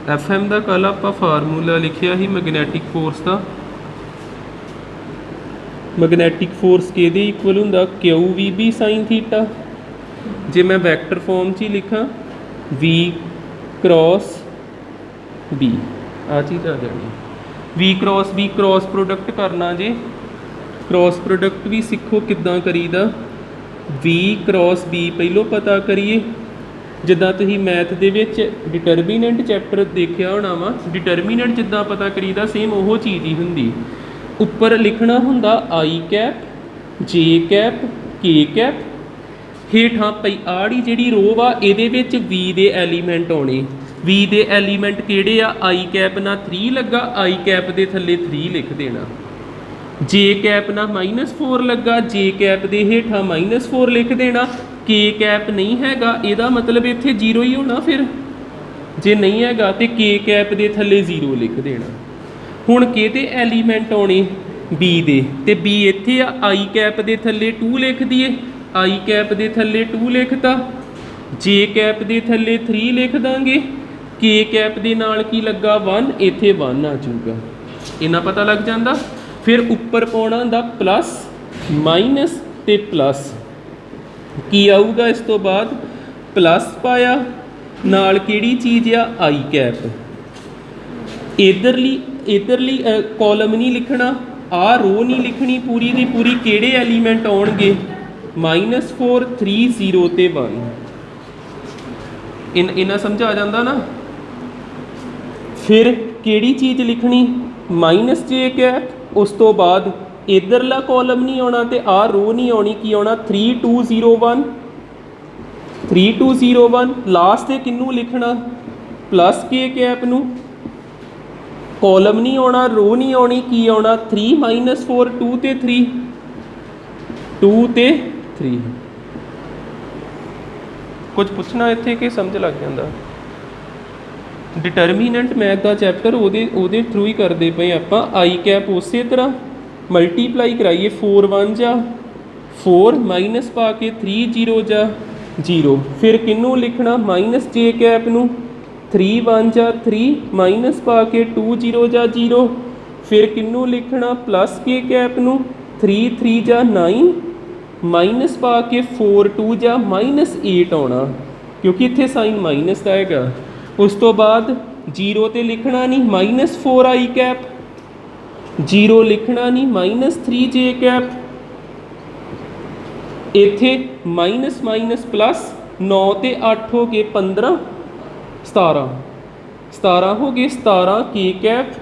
FM का कल आप फार्मूला लिखिया ही मैगनैटिक फोर्स का। मैगनैटिक फोर्स कि इक्वल होंदा Q V B sine theta. जे मैं वैक्टर फॉर्म च ही लिखा V क्रॉस B, आ चीज़ आ जानी। V cross B cross product करना जे, क्रॉस प्रोडक्ट भी सीखो किद्दां करीदा। V क्रॉस B पहलों पता करिए, जिद्दां तुसीं मैथ दे विच डिटरमीनेंट चैप्टर देखिया होना वा, डिटरमीनेंट जिद्दां पता करीदा सेम वो चीज़ ही हुंदी। उपर लिखना हुंदा आई कैप, जे कैप, के कैप, हेठां पई आड़ी जिहड़ी रो वा इहदे विच V दे एलीमेंट आउणे। V दे एलीमेंट किहड़े आ? आई कैप ना 3 लगा, आई कैप दे थल्ले 3 लिख देना। जे कैप ना -4 लगा, जे कैप दे हेठां -4 लिख देना। के कैप नहीं हैगा, इहदा मतलब इत्थे 0 ही होना। फिर जे नहीं हैगा तो के कैप दे थल्ले 0 लिख देना। हुण किहदे एलीमेंट आउणे? बी दे, ते बी इत्थे आ, आई कैप दे थल्ले 2 लिख दईए। आई कैप दे थल्ले 2 लिखता, जे कैप दे थल्ले 3 लिख दांगे, के कैप दे नाल की लगा 1, इत्थे 1 आ जाऊगा। इन्ना पता लग जाता। फिर उपर पाउणा हुंदा प्लस माइनस ते प्लस, की आऊगा इस तो बाद? प्लस पाया नाल किहड़ी चीज़ आ? आई कैप। इधरली कॉलम नहीं लिखना, आ रो नहीं लिखनी पूरी दी पूरी। किहड़े एलीमेंट आउणगे? -4, 3, 0 ते 1। इन्ना समझ आ जाता ना। फिर किहड़ी चीज़ लिखनी? -जे कैप। उस तो बाद इधरला कॉलम नहीं आना तो आ रो नहीं आनी, की आना? 3, 2, 0, 1, 3, 2, 0, 1। लास्ट से किनू लिखना? प्लस के कैप नू। कॉलम नहीं आना, रो नहीं आनी, की आना? 3, -4, 2 ते 3, 2 ते 3। कुछ पूछना इत्थे कि समझ लग जाता? डिटरमीनेंट मैथ का चैप्टर ਉਹਦੇ थ्रू ही करते पे आपां। आई कैप उस तरह मल्टीप्लाई कराइए, 4 1 जा 4, माइनस पा के 3 0 जा 0। फिर किनू लिखना? -जे कैप नू। 3 1 जा 3, माइनस पा के 2 0 जा 0। फिर किनू लिखना? प्लस के कैप नू। 3 3 जा 9, माइनस पा के 4 2 जा -8 आना, क्योंकि इत्थे साइन माइनस का हैगा। उस तो बाद 0 ते लिखना नहीं, -4 आई कैप। 0 लिखना नहीं, -3 जे कैप। इत्थे माइनस माइनस प्लस 9 ते 8 हो गए 15, 17 17 हो गए 17 के कैप।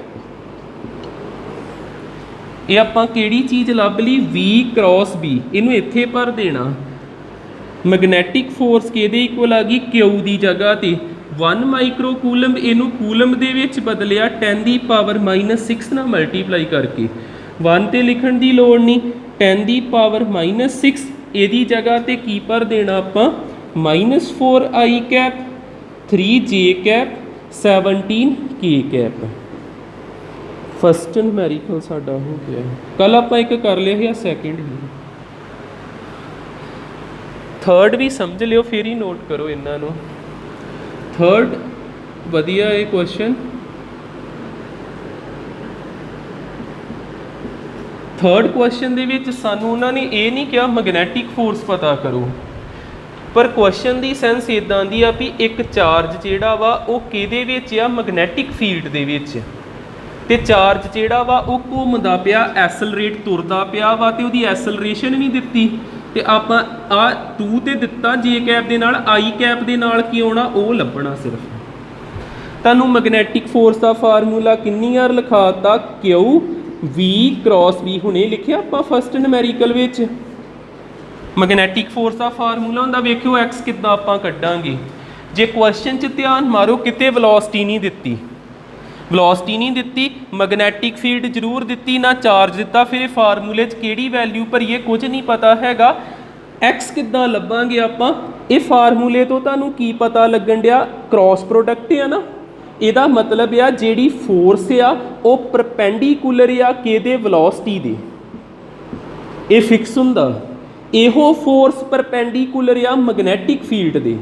ये आपां किहड़ी चीज़ लभ ली? V cross B। इनू इत्थे भर देना। मैगनैटिक फोर्स किहदे इक्वल आ गई? क्यू की जगह ते 1 माइक्रो कूलम। इनू कूलम दे विच बदलिया 10 की पावर -6 ना मल्टीप्लाई करके। 1 ते लिखण की लोड़ नहीं, 10 की पावर -6 इहदी जगह ते की भर देना आपां? -4 आई कैप, 3 जे कैप, 17 के कैप। फस्ट नूमैरिकल साडा हो गया। कल आपां एक कर लिया या सैकेंड ही? थर्ड भी समझ लियो, फिर ही नोट करो इन्हां नूं। थर्ड वधिया है क्वेश्चन। थर्ड क्वेश्चन दे विच सानू उन्होंने ये नहीं कहा मैगनैटिक फोर्स पता करो, पर क्वेश्चन की सेंस इदां दी आ भी एक चार्ज जिहड़ा वा वो किहदे विच आ? मैगनैटिक फील्ड दे विच। ते चार्ज जिहड़ा वा वो घूमदा पिया, एसलरेट तुरदा पिया वा, ते उहदी एसलरेशन नहीं दित्ती। ते आपां आ 2 ते दिता जे कैप दे नाल, आई कैप दे नाल की आउणा? वो लभना सिर्फ। तुहानूं मैगनैटिक फोर्स का फार्मूला किन्नी बार लिखाता? Q V cross B। हुणे लिखिया आपां फस्ट नूमैरिकल विच। मैगनैटिक फोर्स का फार्मूला हुंदा, वेखियो एक्स किद्दां आपां कड्डांगे। जे क्वेश्चन च ध्यान मारो, किते वेलोसिटी नहीं दित्ती, वेलोसिटी नहीं दित्ती, मैगनैटिक फील्ड जरूर दित्ती, ना चार्ज दिता। फिर फार्मूले च किहड़ी वैल्यू भरीए कुछ नहीं पता हैगा। एक्स किद्दां लभांगे आपां? ये फार्मूले तो तुहानूं की पता लगन दिया? क्रॉस प्रोडक्ट है ना। ਇਹਦਾ मतलब आ ਜਿਹੜੀ फोर्स आ वो परपेंडिकुलर आ किहदे? वेलोसिटी दे। ये फिक्स हुंदा। ਇਹੋ फोर्स परपेंडिकुलर आ मैगनैटिक फील्ड दे,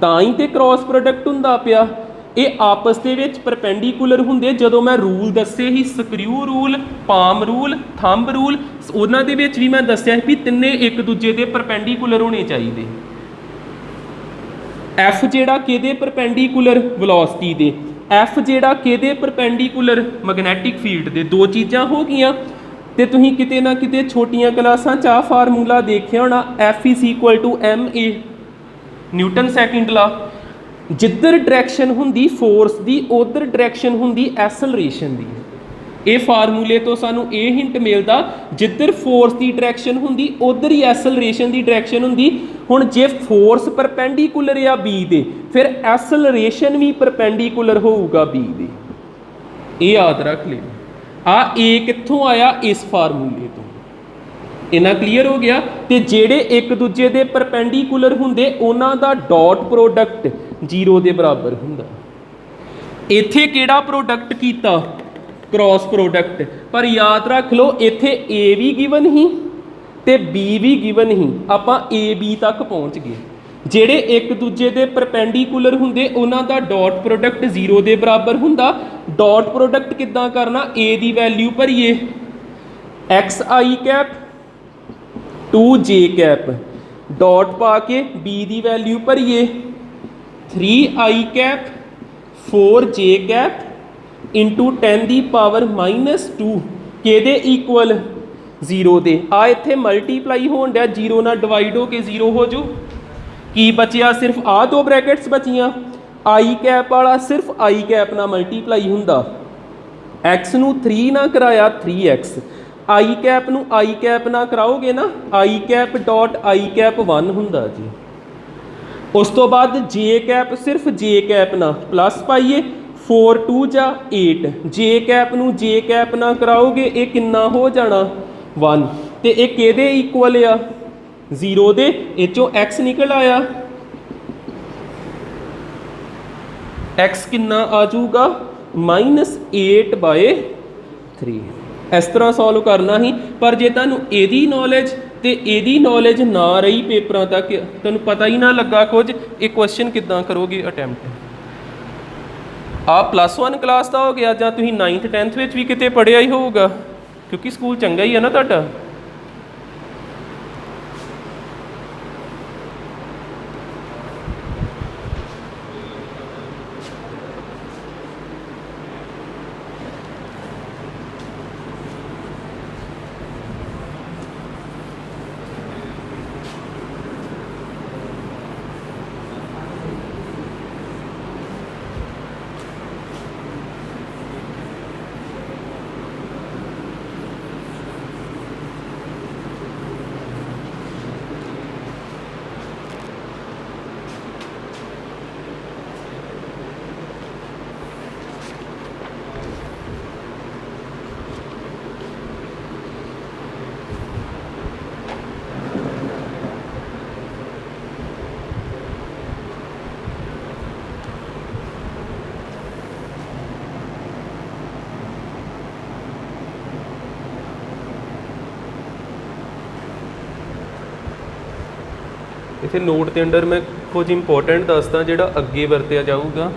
तां ही तो क्रॉस प्रोडक्ट हुंदा पिया। ये आपस ਦੇ ਵਿੱਚ ਪਰਪੈਂਡੀਕੂਲਰ ਹੁੰਦੇ ਜਦੋਂ ਮੈਂ ਰੂਲ ਦੱਸੇ ਹੀ screw rule palm rule thumb rule ਉਹਨਾਂ ਦੇ ਵਿੱਚ ਵੀ ਮੈਂ ਦੱਸਿਆ ਵੀ ਤਿੰਨੇ ਇੱਕ ਦੂਜੇ ਦੇ ਪਰਪੈਂਡੀਕੂਲਰ ਹੋਣੇ ਚਾਹੀਦੇ ਐਫ ਜਿਹੜਾ ਕਿਹਦੇ ਪਰਪੈਂਡੀਕੂਲਰ ਵੈਲੋਸਿਟੀ ਦੇ ਐਫ ਜਿਹੜਾ ਕਿਹਦੇ ਪਰਪੈਂਡੀਕੂਲਰ ਮੈਗਨੈਟਿਕ ਫੀਲਡ ਦੇ ਦੋ ਚੀਜ਼ਾਂ ਹੋ ਗਈਆਂ ਤੇ ਤੁਸੀਂ ਕਿਤੇ ਨਾ ਕਿਤੇ ਛੋਟੀਆਂ ਕਲਾਸਾਂ 'ਚ ਆ ਫਾਰਮੂਲਾ ਦੇਖਿਆ ਹੋਣਾ F is equal two M A Newton second ਲਾ ਜਿੱਧਰ ਡਾਇਰੈਕਸ਼ਨ ਹੁੰਦੀ ਫੋਰਸ ਦੀ ਉਧਰ ਡਾਇਰੈਕਸ਼ਨ ਹੁੰਦੀ ਐਸਲਰੇਸ਼ਨ ਦੀ ਇਹ ਫਾਰਮੂਲੇ ਤੋਂ ਸਾਨੂੰ ਇਹ ਹਿੰਟ ਮਿਲਦਾ ਜਿੱਧਰ ਫੋਰਸ ਦੀ ਡਾਇਰੈਕਸ਼ਨ ਹੁੰਦੀ ਉਧਰ ਹੀ ਐਸਲਰੇਸ਼ਨ ਦੀ ਡਾਇਰੈਕਸ਼ਨ ਹੁੰਦੀ ਹੁਣ ਜੇ ਫੋਰਸ ਪਰਪੈਂਡੀਕੂਲਰ ਆ ਬੀ ਦੇ ਫਿਰ ਐਸਲਰੇਸ਼ਨ ਵੀ ਪਰਪੈਂਡੀਕੂਲਰ ਹੋਊਗਾ ਬੀ ਦੇ ਇਹ ਯਾਦ ਰੱਖ ਲਿਓ ਆ ਏ ਕਿੱਥੋਂ ਆਇਆ ਇਸ ਫਾਰਮੂਲੇ ਤੋਂ ਇਹਨਾਂ ਕਲੀਅਰ ਹੋ ਗਿਆ ਤੇ ਜਿਹੜੇ ਇੱਕ ਦੂਜੇ ਦੇ ਪਰਪੈਂਡੀਕੂਲਰ ਹੁੰਦੇ ਉਹਨਾਂ ਦਾ ਡਾਟ ਪ੍ਰੋਡਕਟ 0 ਦੇ ਬਰਾਬਰ ਹੁੰਦਾ ਇੱਥੇ ਕਿਹੜਾ ਪ੍ਰੋਡਕਟ ਕੀਤਾ ਕ੍ਰਾਸ ਪ੍ਰੋਡਕਟ ਪਰ ਯਾਦ ਰੱਖ ਲਓ ਇੱਥੇ ਏ ਵੀ ਗਿਵਨ ਹੀ ਤੇ ਬੀ ਵੀ ਗਿਵਨ ਹੀ ਆਪਾਂ ਏ ਬੀ ਤੱਕ ਪਹੁੰਚ ਗਏ ਜਿਹੜੇ ਇੱਕ ਦੂਜੇ ਦੇ ਪਰਪੈਂਡੀਕੂਲਰ ਹੁੰਦੇ ਉਹਨਾਂ ਦਾ ਡਾਟ ਪ੍ਰੋਡਕਟ 0 ਦੇ ਬਰਾਬਰ ਹੁੰਦਾ ਡਾਟ ਪ੍ਰੋਡਕਟ ਕਿੱਦਾਂ ਕਰਨਾ ਏ ਦੀ ਵੈਲਿਊ ਭਰੀਏ X I cap 2j cap dot ਪਾ ਕੇ b ਦੀ ਵੈਲਿਊ ਭਰੀਏ 3i cap 4j cap into 10 ਦੀ ਪਾਵਰ -2 ਕਿਹਦੇ ਇਕੁਅਲ 0 ਦੇ ਆ ਇੱਥੇ ਮਲਟੀਪਲਾਈ ਹੋਣ ਡਿਆ 0 ਨਾਲ ਡਿਵਾਈਡ ਹੋ ਕੇ 0 ਹੋ ਜੂ ਕੀ ਬਚਿਆ ਸਿਰਫ ਆ ਦੋ ਬ੍ਰੈਕਟਸ ਬਚੀਆਂ i ਕੈਪ ਵਾਲਾ ਸਿਰਫ i ਕੈਪ ਨਾਲ ਮਲਟੀਪਲਾਈ ਹੁੰਦਾ x ਨੂੰ 3 ਨਾਲ ਕਰਾਇਆ 3x आई कैप ਨੂੰ आई कैप ना कराओगे ना आई कैप डॉट आई कैप 1 ਹੁੰਦਾ जी उस तो बाद जे कैप सिर्फ जे कैप ना प्लस पाइए 4 2 जा 8 जे कैप ਨੂੰ जे कैप ना कराओगे ये किन्ना हो जाना 1 ਤੇ ਇਹ ਕਿਹਦੇ ਇਕੁਅਲ ਆ 0 ਦੇ ਇਹ ਚੋਂ x ਨਿਕਲ ਆਇਆ x ਕਿੰਨਾ ਆ ਜਾਊਗਾ -8/3 इस तरह सॉल्व करना ही पर जे तुहानू एदी नॉलेज ते एदी नॉलेज ना रही पेपरां तक तुहानू पता ही ना लगा कुछ ये क्वेश्चन किद्दां करोगे अटैम्प्ट आ +1 क्लास का हो गया जां तुसीं 9th 10th विच भी किते पढ़िया ही होगा क्योंकि स्कूल चंगा ही है ना तुहाडा इत्थे नोट के अंडर मैं कुछ इंपोर्टेंट दसदा जिहड़ा अगे वरतिया जाऊगा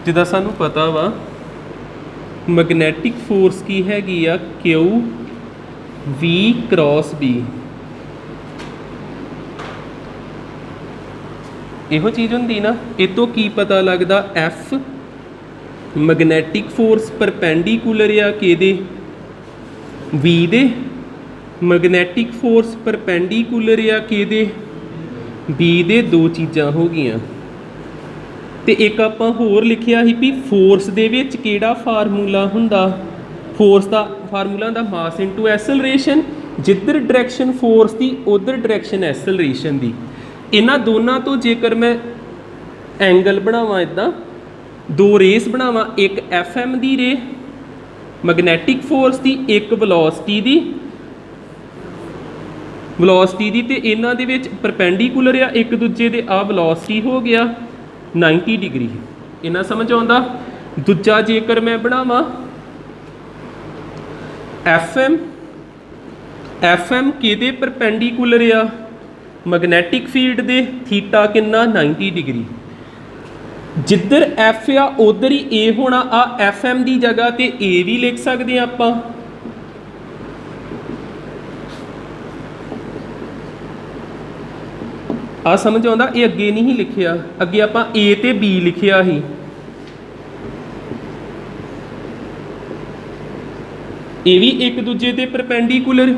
जिदा सानू पता वा मैगनैटिक फोर्स की हैगी आ क्यू वी क्रॉस बी इहो चीज़ हुंदी ना इस तो की पता लगदा एफ मैगनैटिक फोर्स परपेंडिकुलर आ किहदे वी दे मैगनैटिक फोर्स परपेंडिकुलर आ किहदे बी दे दो चीज़ां हो गईयां ते एक आपां होर लिखिया ही भी फोर्स दे विच किहड़ा फार्मूला हुंदा फोर्स दा फार्मूला दा मास इनटू एसलरेशन जिधर डायरैक्शन फोर्स दी उधर डायरैक्शन एसलरेशन दी इन्हां दोनों तो जेकर मैं एंगल बनावां इदां दो रेस बनावां एक एफ एम दी रे मैगनैटिक फोर्स दी एक वेलोसिटी दी वेलोसिटी दी ते इन्हां दे विच परपेंडिकुलर आ एक दूजे दे आ वेलोसिटी हो गया 90 डिग्री इन्ना समझ आउंदा दूजा जेकर मैं बनावां एफ एम किहदे परपेंडिकुलर आ मैगनैटिक फील्ड दे थीटा किन्ना 90 डिग्री जिधर एफ आ उधर ही ए होना। आ एफ एम की जगह ते ए भी लिख सकते हैं आप। आ समझ आता, ये अगे नहीं लिखिया, अगे आप ए ते बी लिखिया ही। ये भी एक दूजे के परपेंडिकुलर।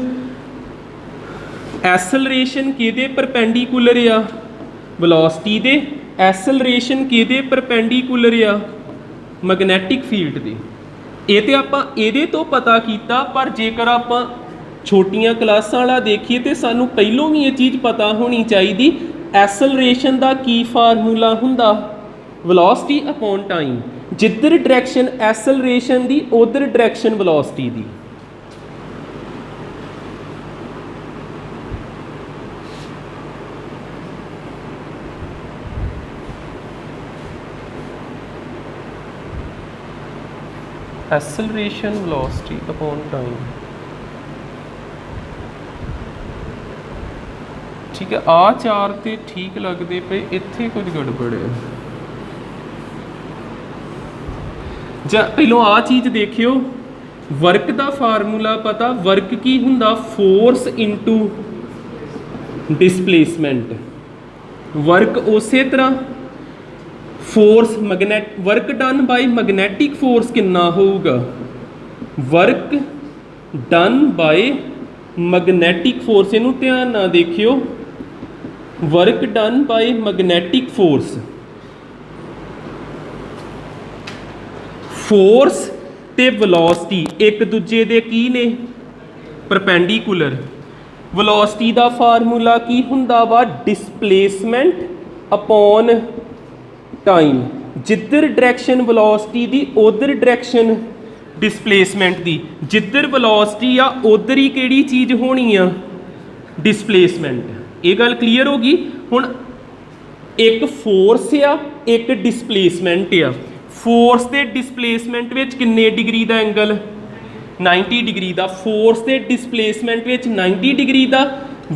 एसलरेशन किहदे परपेंडिकुलर आ? वेलोसिटी दे। एसलरेशन किहदे परपेंडिकुलर आ? मैगनैटिक फील्ड दे। ये तो आप ये तो पता किया, पर जेकर आप छोटियां क्लासां वाला देखिए तो सानू पहलों भी ये चीज़ पता होनी चाहिए। एसलरेशन का की फार्मूला हुंदा? Velocity upon time. जिधर डायरैक्शन एसलरेशन की उधर डायरैक्शन वेलोसिटी की। एसलरेशन वेलोसिटी अपॉन टाइम, ठीक है। आ चार तो ठीक लगते पे, इत्थे कुछ गड़बड़ है। जा पहलों आ चीज़ देखियो, वर्क का फार्मूला पता। वर्क की हुंदा? Force into displacement. वर्क उस तरह force work done by magnetic force कितना होगा? Work done by magnetic force, इनू ध्यान ना देखियो। Work done by magnetic force, force ते वेलोसिटी एक दूजे दे की ने? परपेंडिकुलर। वेलोसिटी का फार्मूला की हुंदा वा? Displacement upon time. जिधर डायरैक्शन वेलोसिटी दी उधर डायरैक्शन डिसप्लेसमेंट दी। जिधर वेलोसिटी आ उधर ही किहड़ी चीज़ होनी आ? डिसप्लेसमेंट। ये गल क्लीयर होगी। हुण एक फोर्स आ, एक डिसप्लेसमेंट आ। फोर्स ते डिसप्लेसमेंट विच किन्ने डिग्री का एंगल? 90 डिग्री का। फोर्स ते डिसप्लेसमेंट विच 90 डिग्री का।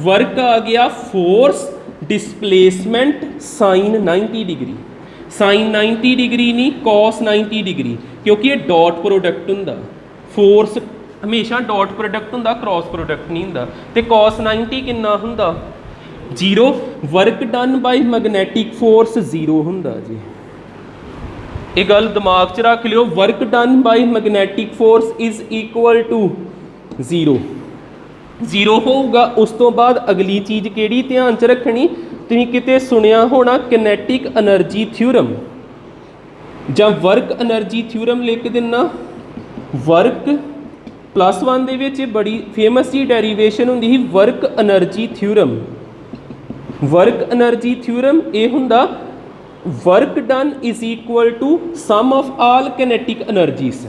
वर्क आ गया force displacement sine 90 degree. Sine 90 degree नहीं, कॉस 90 डिग्री, क्योंकि ये डॉट प्रोडक्ट हुंदा। फोर्स हमेशा डॉट प्रोडक्ट हुंदा, क्रॉस प्रोडक्ट नहीं हुंदा। ते कॉस 90 कितना हुंदा? 0। Work done by magnetic force 0 हुंदा जी। ये गल दिमाग च रख लियो। Work done by magnetic force is equal to 0। 0 होगा। उस तो बाद अगली चीज़ किहड़ी ध्यान च रखनी? तुसीं किते सुनिया होना किनेटिक एनर्जी थ्योरम, जां वर्क एनर्जी थ्योरम लिख देना। वर्क +1 दे विच बड़ी फेमस जी डेरीवेशन हुंदी ही, work energy theorem. Work energy theorem ये हुंदा, work done is equal to sum of all kinetic energies.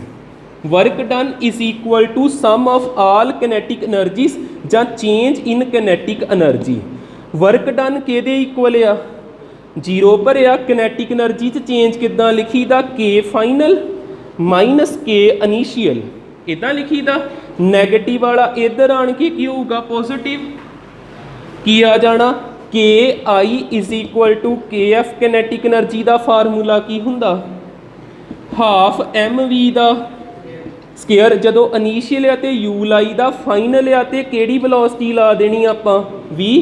Work done is equal to sum of all kinetic energies जां change in kinetic energy. Work done किहदे equal आ? 0 भरिया। Kinetic energy च change किद्दां लिखीदा? K final minus के initial, इदां लिखीदा। Negative वाला इधर आन के की होगा? पॉजिटिव। की आ जाना? के आई इज इक्वल टू के एफ। किनेटिक एनर्जी का फार्मूला की हुंदा? हाफ एम वी का स्केयर। जदों इनिशियल आ ते यू लाई दा, फाइनल आ ते किहड़ी वेलोसिटी ला देनी आपां? वी।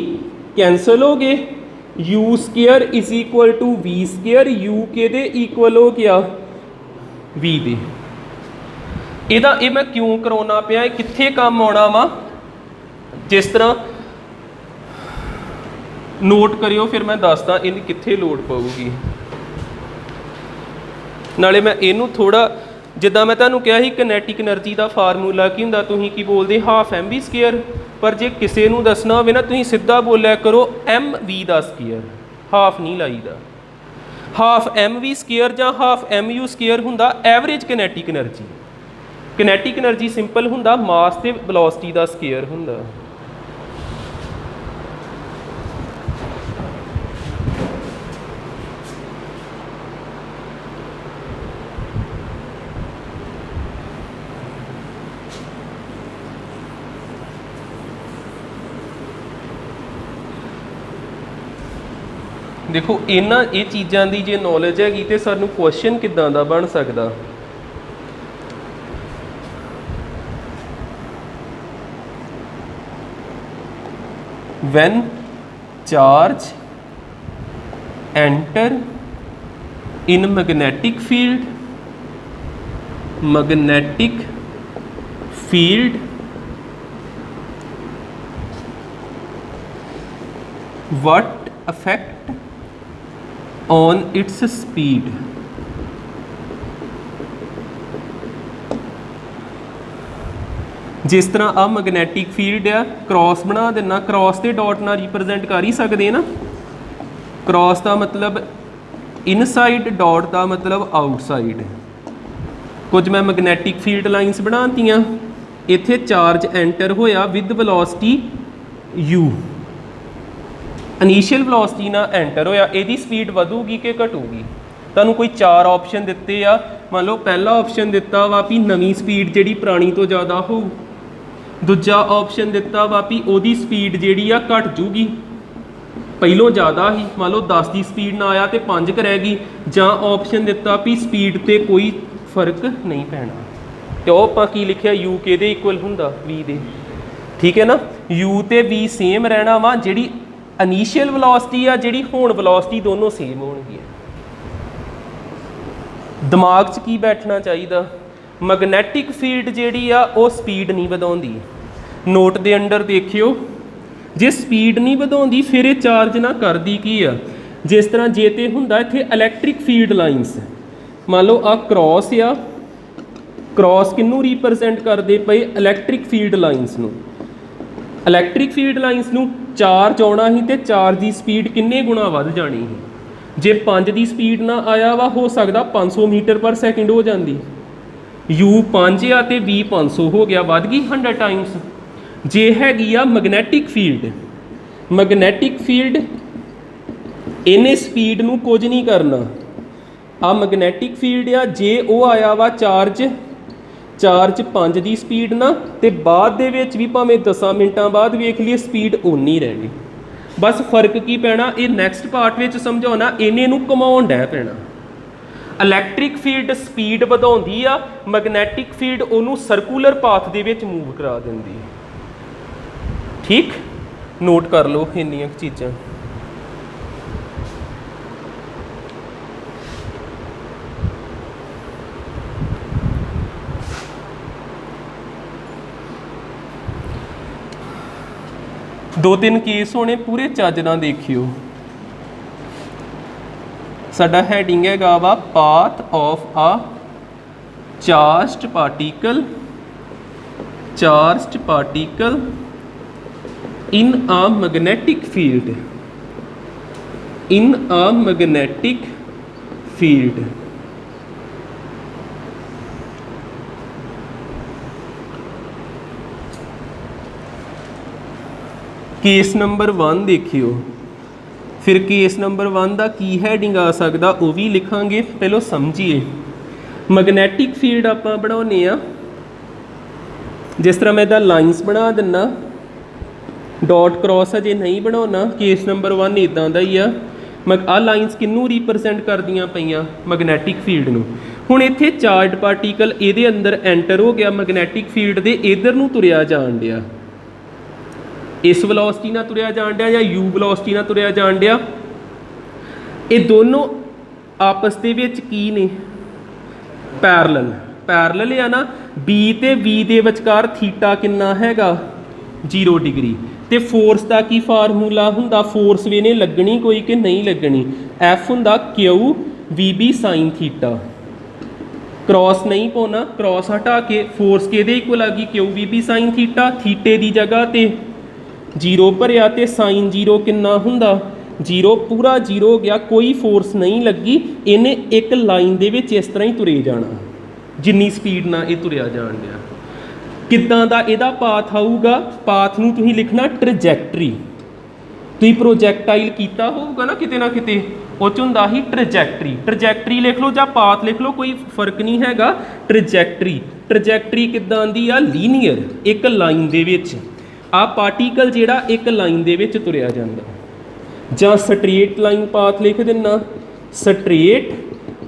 कैंसल हो गए। U square is equal to V square. U के इक्वल हो गया? वी दे। ਇਹਦਾ ਇਹ मैं क्यों करवाना पिया? कित्थे काम आना वा? जिस तरह नोट करियो, फिर मैं दसदा इन कित्थे लोड़ पऊगी। नाले मैं इनू थोड़ा जिद्दां मैं तुहानूं कहा ही किनेटिक एनर्जी का फार्मूला की हुंदा, तुसीं की बोलदे हाफ एम वी स्केयर। पर जे किसी नूं दसना होवे ना, तुसीं सीधा बोलिया करो एम वी का स्केयर, हाफ नहीं लाईदा। हाफ एम वी स्केयर जां हाफ एम यू स्केयर हुंदा average kinetic energy. Kinetic energy simple हुंदा मास ते वेलोसिटी का स्केयर हुंदा। देखो इन्हां ये चीज़ों की जे नॉलेज हैगी तो सानू क्वेश्चन किदां दा बन सकदा। When charge enter in magnetic field what effect on its speed? जिस तरह आ मैगनैटिक फील्ड आ क्रॉस बना देना, क्रॉस के डॉट ना रिप्रजेंट कर ही सकते ना। क्रॉस का मतलब इनसाइड, डॉट का मतलब आउटसाइड। कुछ मैं मैगनैटिक फील्ड लाइनस बनातियाँ। इत्थे चार्ज एंटर होया with velocity u, initial velocity ना एंटर होया, यदी स्पीड वधूगी कि घटूगी। तुहानूं कोई 4 ऑप्शन दिते आ। मान लो पहला ऑप्शन दिता वा भी नवीं स्पीड जिहड़ी पुरानी तो ज़्यादा हो, दूजा ऑप्शन दिता वा भी उहदी स्पीड जिहड़ी आ घट जूगी, पहलों ज़्यादा ही मान लो 10 की स्पीड ना आया तो 5 करेगी, जां ऑप्शन दिता भी स्पीड ते कोई फर्क नहीं पैना। तो आपां की लिखिया यू किहदे इक्वल हुंदा वी दे, ठीक है ना। यू ते वी सेम रहना वा, जिहड़ी इनीशियल वेलोसिटी आ जिहड़ी हुण वेलोसिटी दोनों सेम होणगी। दिमाग 'च की बैठना चाहिए, मैगनैटिक फील्ड जिहड़ी आ वो स्पीड नहीं वधाउंदी। नोट दे अंडर देखियो, जे स्पीड नहीं वधाउंदी फिर ये चार्ज ना करदी की आ। जिस तरह जे ते हुंदा इत्थे इलैक्ट्रिक फील्ड लाइनस, मान लो आ क्रॉस आ, क्रॉस किनू रिप्रजेंट करदे पए इलैक्ट्रिक फील्ड लाइनस नू। इलैक्ट्रिक फील्ड लाइनस नू चार्ज आउणा ही ते चार्ज की स्पीड किन्ने गुणा वध जानी ही। जे 5 की स्पीड ना आया वा हो सकता 500 मीटर पर सैकेंड हो जाती। U 5 आ ते V 500 हो गया, वध गई 100 टाइम्स। जे हैगी आ मैगनैटिक फील्ड, मैगनैटिक फील्ड इन्हें स्पीड नू कुछ नहीं करना। आ मैगनैटिक फील्ड आ, जे वो आया वा चार्ज 5 की स्पीड ना, तो बाद दे विच भी भावें 10 मिनटां बाद वेख लीए स्पीड उन्नी रहनी। बस फर्क की पैना, ये नैक्सट पार्ट में समझाना, इन्हें नू घुमाउण डै पैना। इलैक्ट्रिक फील्ड स्पीड वधाउंदी आ, मैगनैटिक फील्ड उन्होंने circular path they which move करा दिंदी। ठीक, नोट कर लो इन्नियां चीज़ां। दो तीन केस होने पूरे चज नाल देखियो। साडा हैडिंग हैगा वा path of a charged particle in a magnetic field, in a magnetic field. Case number 1 देखियो, फिर केस नंबर 1 का की हैडिंग आ सकता वो भी लिखांगे। पहलो समझिए, मैगनैटिक फील्ड आपां बनाउने आ, जिस तरह मैं लाइनस बना दिना, डॉट क्रॉस अजे नहीं बनाना। केस नंबर 1 इदां दा ही आ लाइनस किनू रिप्रजेंट करदियां पईयां मैगनैटिक फील्ड नू। हुण इत्थे चार्ज पार्टिकल इहदे अंदर एंटर हो गया मैगनैटिक फील्ड दे, इधर नू तुरिया जाण डिया, इस वेलोसिटी नाल तुरिया जाण डिया या यू वेलोसिटी नाल तुरिया जाण डिया। ये दोनों आपस दे विच की ने पैरलल आ ना। बी ते वी दे विचकार थीटा किन्ना हैगा 0 डिग्री। तो फोर्स का की फार्मूला हुंदा, फोर्स भी ने लगनी कोई कि नहीं लगनी, एफ हुंदा Q V B sine theta. Cross नहीं पाना, क्रॉस हटा के फोर्स किहदे इक्वल आ गई Q V B sine theta. थीटे की जगह ते 0 भरिया तो साइन 0 किन्ना हुंदा 0, पूरा 0 हो गया, कोई फोर्स नहीं लगी। इन्हें एक लाइन दे विच इस तरह ही तुरे जाना, जिन्नी स्पीड ना ये तुरिया जान दिया। किदां दा इहदा पाथ आऊगा, पाथ नूं तुसीं लिखना ट्रजैक्टरी। तुसीं प्रोजैक्टाइल कीता होगा ना किते वो च हुंदा ही ट्रजैक्टरी। ट्रजैक्टरी लिख लो या पाथ लिख लो, कोई फर्क नहीं हैगा। ट्रजैक्टरी किदां दी आ, लीनियर, एक लाइन दे विच आ पार्टिकल जिहड़ा एक लाइन दे विच तुरिया जांदा। ਜਾਂ ਸਟ੍ਰੇਟ ਲਾਈਨ ਪਾਥ ਲਿਖ ਦਿੰਨਾ, ਸਟ੍ਰੇਟ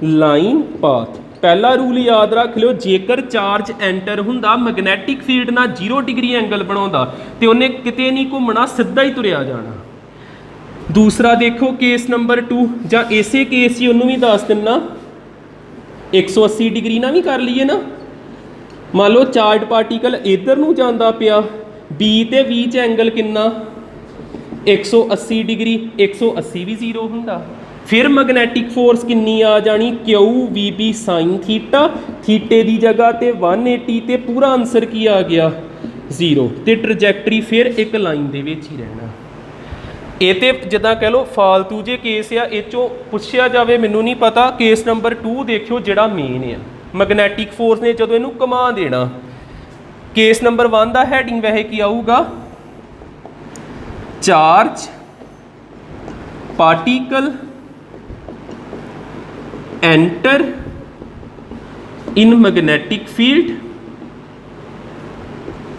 ਲਾਈਨ ਪਾਥ। पहला रूल याद रख लो, जेकर चार्ज एंटर हुंदा मैगनैटिक फील्ड ना 0 डिग्री एंगल बनाउंदा ते उन्हें किते नहीं घूमना, सीधा ही तुरिया जाना। दूसरा देखो केस नंबर 2, जां इसे केस ही उन्होंने भी दस दिना 180 डिग्री ना भी कर लीए ना। मान लो चार्ज पार्टिकल इधर नूं जांदा पिया, बी ते वी च एंगल किन्ना 180 डिग्री, 180 भी 0 हुंदा। फिर मैगनैटिक फोर्स किन्नी आ जानी, Q V B sine theta, थीटे की जगह ते 180 ते पूरा आंसर की आ गया 0 ते ट्रजैक्टरी फिर एक लाइन दे विच ही रहना। ये तो जिदा कह लो फालतू जे केस आ, ये चो पुछया जाए मैनू नहीं पता। केस नंबर 2 देखियो जिहड़ा मेन है, मैगनैटिक फोर्स ने जदों इनू घुमा देना। केस नंबर 1 का हैडिंग वैसे की आऊगा, charge particle enter in magnetic field,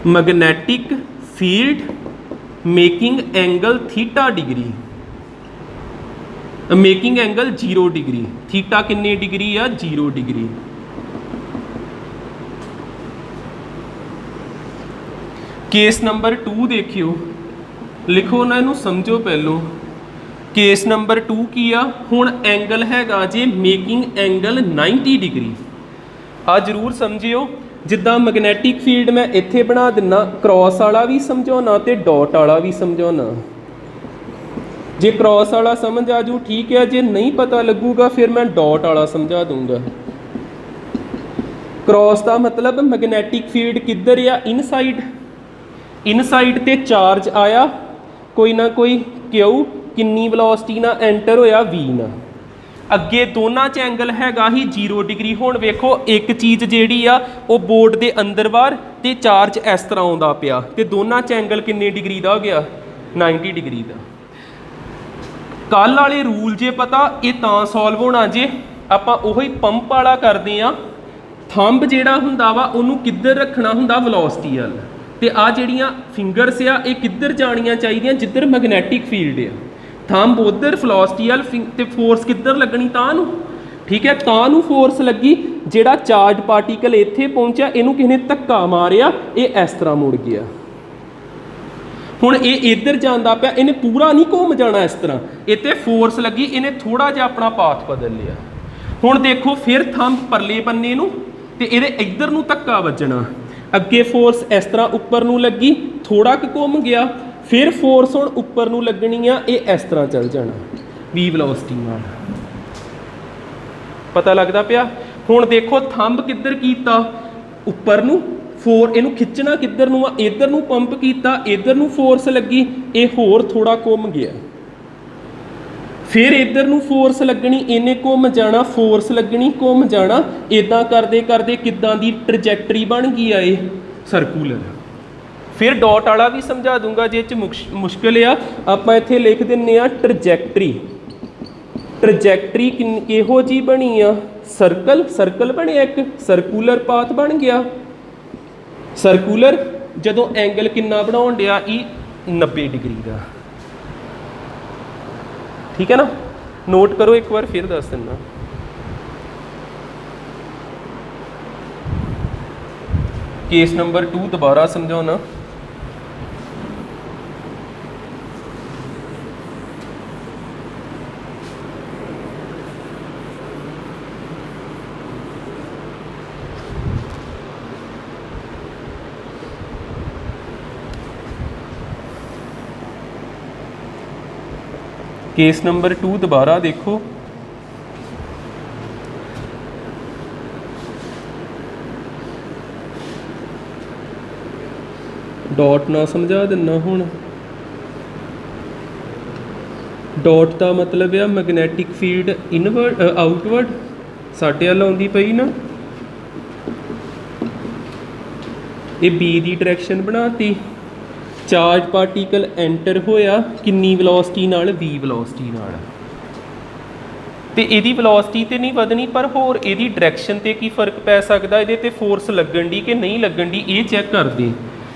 magnetic field making angle theta degree, making angle 0 degree. Theta किन्ने डिग्री आ, 0 डिग्री। केस नंबर 2 देखियो, लिखो ना इनू समझो पहलों। केस नंबर 2 की आ, हुण एंगल हैगा जे मेकिंग एंगल 90 डिग्री। आ जरूर समझियो, जिद्दां मैगनैटिक फील्ड मैं इत्थे बना दिना, क्रॉस वाला भी समझाना ते डॉट वाला भी समझाना। जे क्रॉस वाला समझ आ जू ठीक है, जे नहीं पता लगूगा फिर मैं डॉट वाला समझा दूंगा। क्रॉस का मतलब मैगनैटिक फील्ड किधर आ, इनसाइड, इनसाइड ते चार्ज आया कोई ना कोई, क्यू किन्नी वेलोसिटी ना एंटर होया वी ना, अगे दोनों च एंगल हैगा ही 0 डिग्री। हुण वेखो एक चीज़ जिहड़ी आ वो बोर्ड के अंदर बाहर ते चार्ज इस तरह आउंदा पिया, ते दोनों च एंगल किन्ने डिग्री का हो गया, 90 डिग्री का। कल वाले रूल जे पता, ये तां सॉल्व होना जे आपां ओही पंप वाला करदे आ। थंब जिहड़ा हुंदा वा उहनूं किधर रखना हुंदा, वेलोसिटी वाल, ते आ जिहड़ियां फिंगर्स आ ये किधर जाणियां चाहीदियां, जिधर मैगनैटिक फील्ड है। थंब उधर वेलोसिटी वाल ते फोर्स किधर लगनी, तां नूं, ठीक है, तां नूं फोर्स लगी। जिहड़ा चार्ज पार्टिकल इत्थे पहुंचा, इहनूं किसी ने धक्का मारिया, ये इस तरह मुड़ गया। हुण ये इधर जांदा पिया, इन्हें पूरा नहीं घूम जाना इस तरह, इत्ते फोर्स लगी, इन्हें थोड़ा जिहा अपना पाथ बदल लिया। हुण देखो फिर थंब परले बन्ने नूं ते इहदे इधर नूं धक्का वजना, अगे फोर्स इस तरह उपर नूं लगी, थोड़ा क घूम गया, फिर फोर्स हुण उपर नूं लगनी आ, ये इस तरह चल जाना वी वेलोसिटी नाल। पता लगदा पिया। हुण देखो थंब किधर कीता, उपर नूं, फोर इनू खिंचना किधर नूं आ, इधर नूं पंप कीता, इधर नूं फोर्स लगी, ये होर थोड़ा घुम गया, फिर इधर नूं फोर्स लगनी, इन्हें घुम जाना, फोर्स लगनी, घुम जाना, इदां करदे करदे किदां दी ट्रजैक्टरी बन गई है, ये सर्कुलर। फिर डॉट वाला भी समझा दूंगा जे मुश्किल आ, आपां इत्थे लिख दिंने आ ट्रजैक्टरी। ट्रजैक्टरी किहो जी बनी आ, सर्कल, सर्कल बने, एक सर्कुलर पाथ बन गया। सर्कुलर जदों एंगल कितना बनाउण दिया, 90 डिग्री का, ठीक है ना। नोट करो एक बार फिर दस दिना। केस नंबर 2 दोबारा समझाना। केस नंबर 2 दोबारा देखो। डॉट ना समझा देना। हुण डॉट का मतलब है मैगनैटिक फील्ड इनवर्ड आउटवर्ड साडे वाल आउंदी पई ना, ये बी दी डायरैक्शन बनाती। चार्ज पार्टिकल एंटर होया किन्नी वेलोसिटी नाल, वी वेलोसिटी नाल, ते इहदी वेलोसिटी ते नहीं वधनी, पर होर इहदी डायरैक्शन ते की फर्क पै सकदा, इहदे ते फोर्स लगन दी कि नहीं लगन दी, ये चैक कर दे।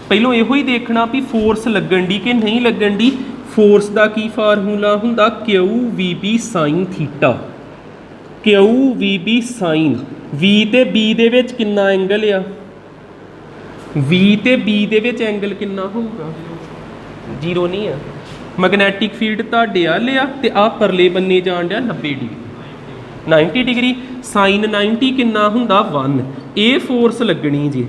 पहलों इहो ही देखना भी फोर्स लगन दी कि नहीं लगन दी। ਫੋਰਸ ਦਾ ਕੀ ਫਾਰਮੂਲਾ ਹੁੰਦਾ ਕਿਊ ਵੀ ਬੀ ਸਾਈਨ ਥੀਟਾ ਕਿਊ ਵੀ ਬੀ ਸਾਈਨ ਵੀ ਤੇ ਬੀ ਦੇ ਵਿੱਚ ਕਿੰਨਾ ਐਂਗਲ ਆ ਵੀ ਤੇ ਬੀ ਦੇ ਵਿੱਚ ਐਂਗਲ ਕਿੰਨਾ ਹੋਊਗਾ ਜ਼ੀਰੋ ਨਹੀਂ ਆ ਮੈਗਨੈਟਿਕ ਫੀਲਡ ਤੁਹਾਡੇ ਆ ਲਿਆ ਤੇ ਆ ਪਰਲੇ ਬੰਨੇ ਜਾਣ ਡਿਆ 90 ਡਿਗਰੀ 90 ਡਿਗਰੀ ਸਾਈਨ 90 ਕਿੰਨਾ ਹੁੰਦਾ 1 ਇਹ ਫੋਰਸ ਲੱਗਣੀ ਜੀ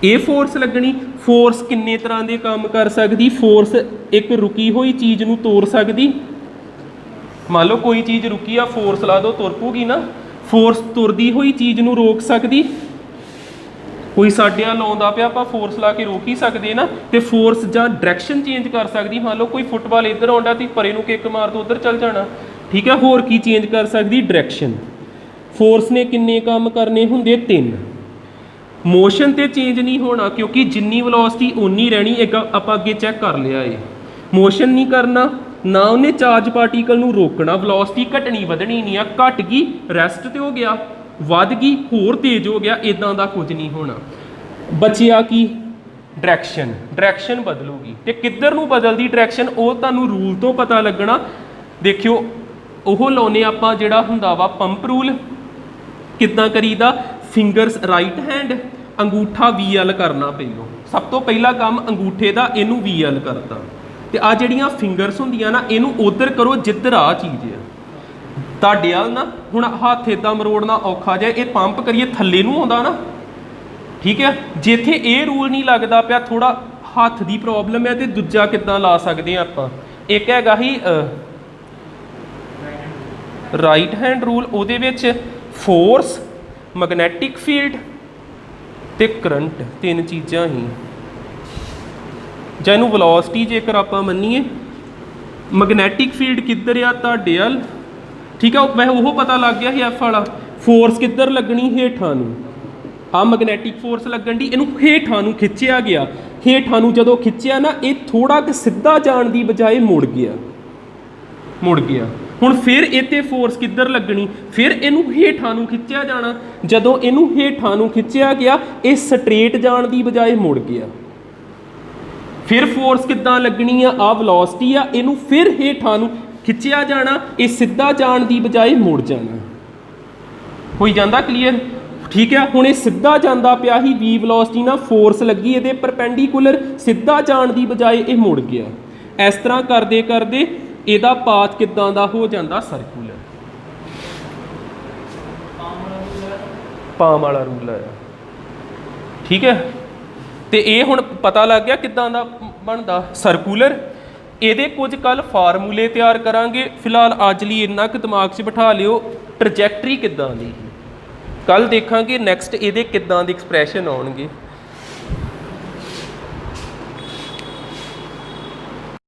ਇਹ ਫੋਰਸ ਲੱਗਣੀ ਫੋਰਸ ਕਿੰਨੇ ਤਰ੍ਹਾਂ ਦੇ ਕੰਮ ਕਰ ਸਕਦੀ ਫੋਰਸ ਇੱਕ ਰੁਕੀ ਹੋਈ ਚੀਜ਼ ਨੂੰ ਤੋੜ ਸਕਦੀ ਮੰਨ ਲਓ ਕੋਈ ਚੀਜ਼ ਰੁਕੀ ਆ ਫੋਰਸ ਲਾ ਦਿਓ ਤੁਰ ਪਊਗੀ ਨਾ ਫੋਰਸ ਤੁਰਦੀ ਹੋਈ ਚੀਜ਼ ਨੂੰ ਰੋਕ ਸਕਦੀ ਕੋਈ ਸਾਡੇ ਆ ਲਾਉਂਦਾ ਪਿਆ ਆਪਾਂ ਫੋਰਸ ਲਾ ਕੇ ਰੋਕ ਹੀ ਸਕਦੇ ਨਾ ਤੇ ਫੋਰਸ ਜਾਂ ਡਾਇਰੈਕਸ਼ਨ ਚੇਂਜ ਕਰ ਸਕਦੀ ਮੰਨ ਲਓ ਕੋਈ ਫੁੱਟਬਾਲ ਇੱਧਰ ਆਉਂਦਾ ਤੇ ਪਰੇ ਨੂੰ ਕਿੱਕ ਮਾਰ ਦੋ ਉੱਧਰ ਚੱਲ ਜਾਣਾ ਠੀਕ ਹੈ ਹੋਰ ਕੀ ਚੇਂਜ ਕਰ ਸਕਦੀ ਡਾਇਰੈਕਸ਼ਨ ਫੋਰਸ ਨੇ ਕਿੰਨੇ ਕੰਮ ਕਰਨੇ ਹੁੰਦੇ 3 ਮੋਸ਼ਨ ਤੇ ਚੇਂਜ ਨਹੀਂ ਹੋਣਾ ਕਿਉਂਕਿ ਜਿੰਨੀ ਵੈਲੋਸਿਟੀ ਓਨੀ ਰਹਿਣੀ ਇੱਕ ਆਪਾਂ ਅੱਗੇ ਚੈੱਕ ਕਰ ਲਿਆ ਏ ਮੋਸ਼ਨ ਨਹੀਂ ਕਰਨਾ ਨਾ ਉਹਨੇ ਚਾਰਜ ਪਾਰਟੀਕਲ ਨੂੰ ਰੋਕਣਾ ਵੈਲੋਸਿਟੀ ਘਟਣੀ ਵਧਣੀ ਨਹੀਂ ਆ ਘਟ ਗਈ ਰੈਸਟ ਤੇ ਹੋ ਗਿਆ ਵੱਧ ਗਈ ਹੋਰ ਤੇਜ਼ ਹੋ ਗਿਆ ਇਦਾਂ ਦਾ ਕੁਝ ਨਹੀਂ ਹੋਣਾ ਬਚਿਆ ਕੀ ਡਾਇਰੈਕਸ਼ਨ ਬਦਲੂਗੀ ਤੇ ਕਿੱਧਰ ਨੂੰ ਬਦਲਦੀ ਡਾਇਰੈਕਸ਼ਨ ਉਹ ਤੁਹਾਨੂੰ ਰੂਲ ਤੋਂ ਪਤਾ ਲੱਗਣਾ ਦੇਖਿਓ ਉਹ ਲਾਉਨੇ ਆਪਾਂ ਜਿਹੜਾ ਹੁੰਦਾ ਵਾ ਪੰਪ ਰੂਲ ਕਿੱਦਾਂ ਕਰੀਦਾ ਫਿੰਗਰਸ ਰਾਈਟ ਹੈਂਡ ਅੰਗੂਠਾ VL ਕਰਨਾ ਪਹਿਲੋਂ ਸਭ ਤੋਂ ਪਹਿਲਾ ਕੰਮ ਅੰਗੂਠੇ ਦਾ ਇਹਨੂੰ VL ਕਰਤਾ ਤੇ ਆ ਜਿਹੜੀਆਂ ਫਿੰਗਰਸ ਹੁੰਦੀਆਂ ਨਾ ਇਹਨੂੰ ਉਧਰ ਕਰੋ ਜਿੱਧਰ ਆ ਚੀਜ਼ ਆ ਤੁਹਾਡੇ ਵੱਲ ਨਾ ਹੁਣ ਹੱਥ ਇਦਾਂ ਮਰੋੜਨਾ ਔਖਾ ਜਿਹਾ ਇਹ ਪੰਪ ਕਰੀਏ ਥੱਲੇ ਨੂੰ ਆਉਂਦਾ ਨਾ ਠੀਕ ਹੈ ਜਿੱਥੇ ਇਹ ਰੂਲ ਨਹੀਂ ਲੱਗਦਾ ਪਿਆ ਥੋੜਾ ਹੱਥ ਦੀ ਪ੍ਰੋਬਲਮ ਹੈ ਤੇ ਦੂਜਾ ਕਿੱਦਾਂ ਲਾ ਸਕਦੇ ਆ ਆਪਾਂ ਇੱਕ ਹੈਗਾ ਹੀ ਰਾਈਟ ਹੈਂਡ ਰੂਲ ਉਹਦੇ ਵਿੱਚ ਫੋਰਸ ਮੈਗਨੈਟਿਕ ਫੀਲਡ ਤੇ ਕਰੰਟ 3 ਚੀਜ਼ਾਂ ਹੀ ਜਾਂ ਇਹਨੂੰ ਵੈਲੋਸਿਟੀ ਜੇਕਰ ਆਪਾਂ ਮੰਨੀਏ ਮੈਗਨੈਟਿਕ ਫੀਲਡ ਕਿੱਧਰ ਆ ਤੁਹਾਡੇ ਵੱਲ ਠੀਕ ਆ ਵੈਸੇ ਉਹ ਪਤਾ ਲੱਗ ਗਿਆ ਸੀ ਐਫ ਵਾਲਾ ਫੋਰਸ ਕਿੱਧਰ ਲੱਗਣੀ ਹੇਠਾਂ ਨੂੰ ਆ ਮੈਗਨੈਟਿਕ ਫੋਰਸ ਲੱਗਣ ਦੀ ਇਹਨੂੰ ਹੇਠਾਂ ਨੂੰ ਖਿੱਚਿਆ ਗਿਆ ਹੇਠਾਂ ਨੂੰ ਜਦੋਂ ਖਿੱਚਿਆ ਨਾ ਇਹ ਥੋੜਾ ਕਿ ਸਿੱਧਾ ਜਾਣ ਦੀ ਬਜਾਏ ਮੁੜ ਗਿਆ ਹੁਣ ਫਿਰ ਇੱਥੇ ਫੋਰਸ ਕਿੱਧਰ ਲੱਗਣੀ ਫਿਰ ਇਹਨੂੰ ਹੇਠਾਂ ਨੂੰ ਖਿੱਚਿਆ ਜਾਣਾ ਜਦੋਂ ਇਹਨੂੰ ਹੇਠਾਂ ਨੂੰ ਖਿੱਚਿਆ ਗਿਆ ਇਹ ਸਟ੍ਰੇਟ ਜਾਣ ਦੀ ਬਜਾਏ ਮੁੜ ਗਿਆ ਫਿਰ ਫੋਰਸ ਕਿੱਦਾਂ ਲੱਗਣੀ ਆ ਵੈਲੋਸਿਟੀ ਆ ਇਹਨੂੰ ਫਿਰ ਹੇਠਾਂ ਨੂੰ ਖਿੱਚਿਆ ਜਾਣਾ ਇਹ ਸਿੱਧਾ ਜਾਣ ਦੀ ਬਜਾਏ ਮੁੜ ਜਾਣਾ ਹੋਈ ਜਾਂਦਾ ਕਲੀਅਰ ਠੀਕ ਹੈ ਹੁਣ ਇਹ ਸਿੱਧਾ ਜਾਂਦਾ ਪਿਆ ਹੀ v ਵੈਲੋਸਿਟੀ ਨਾਲ ਫੋਰਸ ਲੱਗੀ ਇਹਦੇ ਪਰਪੈਂਡੀਕੂਲਰ ਸਿੱਧਾ ਜਾਣ ਦੀ ਬਜਾਏ ਇਹ ਮੁੜ ਗਿਆ ਇਸ ਤਰ੍ਹਾਂ ਕਰਦੇ ਕਰਦੇ ਇਹਦਾ ਪਾਥ ਕਿੱਦਾਂ ਦਾ ਹੋ ਜਾਂਦਾ ਸਰਕੂਲਰ ਪਾਮ ਵਾਲਾ ਰੂਲ ਹੈ ਠੀਕ ਹੈ ਤੇ ਇਹ ਹੁਣ ਪਤਾ ਲੱਗ ਗਿਆ ਕਿੱਦਾਂ ਦਾ ਬਣਦਾ ਸਰਕੂਲਰ ਇਹਦੇ ਕੁਝ ਕੱਲ ਫਾਰਮੂਲੇ ਤਿਆਰ ਕਰਾਂਗੇ ਫਿਲਹਾਲ ਅੱਜ ਲਈ ਇੰਨਾ ਕੁ ਦਿਮਾਗ 'ਚ ਬਿਠਾ ਲਿਓ ਟ੍ਰੈਜੈਕਟਰੀ ਕਿੱਦਾਂ ਦੀ ਕੱਲ ਦੇਖਾਂਗੇ ਨੈਕਸਟ ਇਹਦੇ ਕਿੱਦਾਂ ਦੇ ਐਕਸਪ੍ਰੈਸ਼ਨ ਆਉਣਗੇ